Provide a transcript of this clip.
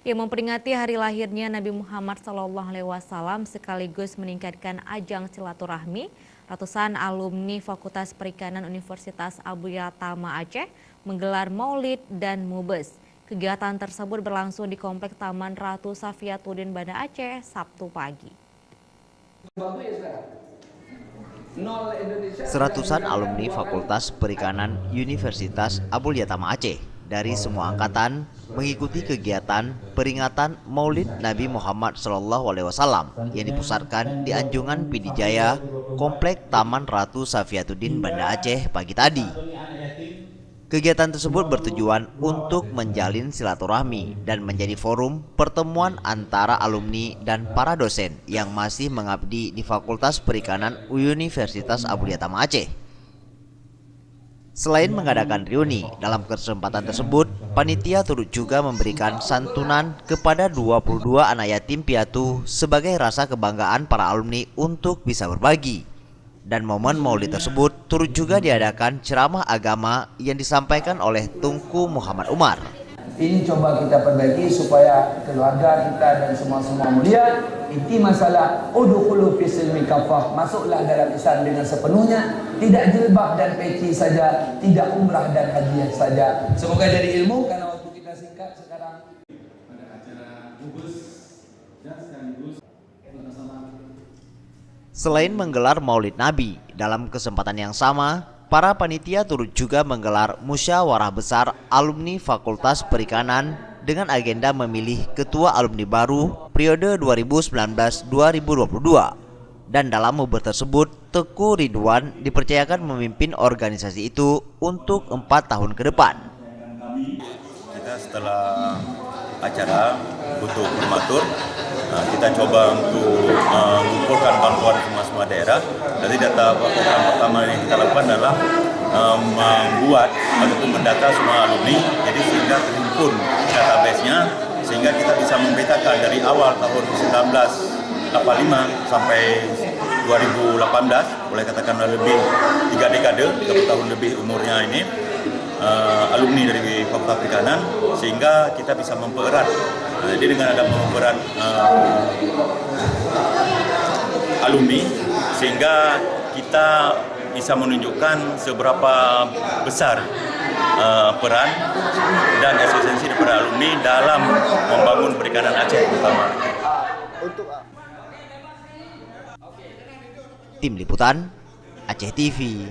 yang memperingati hari lahirnya Nabi Muhammad SAW sekaligus meningkatkan ajang silaturahmi. Ratusan alumni Fakultas Perikanan Universitas Abu Yatama Aceh menggelar maulid dan mubes. Kegiatan tersebut berlangsung di Kompleks Taman Ratu Safiatuddin Banda Aceh Sabtu pagi. Seratusan alumni Fakultas Perikanan Universitas Abu Yatama Aceh dari semua angkatan mengikuti kegiatan peringatan Maulid Nabi Muhammad SAW yang dipusatkan di Anjungan Pidijaya, Kompleks Taman Ratu Safiatuddin Banda Aceh pagi tadi. Kegiatan tersebut bertujuan untuk menjalin silaturahmi dan menjadi forum pertemuan antara alumni dan para dosen yang masih mengabdi di Fakultas Perikanan Universitas Abu Yatama Aceh. Selain mengadakan reuni, dalam kesempatan tersebut, panitia turut juga memberikan santunan kepada 22 anak yatim piatu sebagai rasa kebanggaan para alumni untuk bisa berbagi. Dan momen maulid tersebut turut juga diadakan ceramah agama yang disampaikan oleh Tunku Muhammad Umar. Ini coba kita perbaiki supaya keluarga kita dan semua mulia. Inti masalah udkhulu fis silmi kafah, masuklah dalam Islam dengan sepenuhnya, tidak jilbab dan peci saja, tidak umrah dan haji saja. Semoga dari ilmu, karena waktu kita singkat sekarang. Pada acara gugus dan sekaligus Selain menggelar Maulid Nabi, dalam kesempatan yang sama, para panitia turut juga menggelar musyawarah besar alumni Fakultas Perikanan dengan agenda memilih ketua alumni baru periode 2019-2022. Dan dalam mubes tersebut, Teguh Ridwan dipercayakan memimpin organisasi itu untuk 4 tahun ke depan. Kita setelah acara untuk prematur, kita coba untuk mengumpulkan bantuan semua daerah. Jadi data program pertama yang kita lakukan adalah membuat ataupun mendata semua alumni, jadi sehingga terhimpun database-nya, sehingga kita bisa memetakan dari awal tahun 1985 sampai 2018, boleh katakan lebih 3 dekade, 30 tahun lebih umurnya ini, alumni dari Fakultas Perikanan, sehingga kita bisa mempererat. Jadi dengan ada mempererat alumni, sehingga kita bisa menunjukkan seberapa besar peran dan eksistensi daripada alumni dalam membangun perikanan Aceh terutama. Tim Liputan Aceh TV.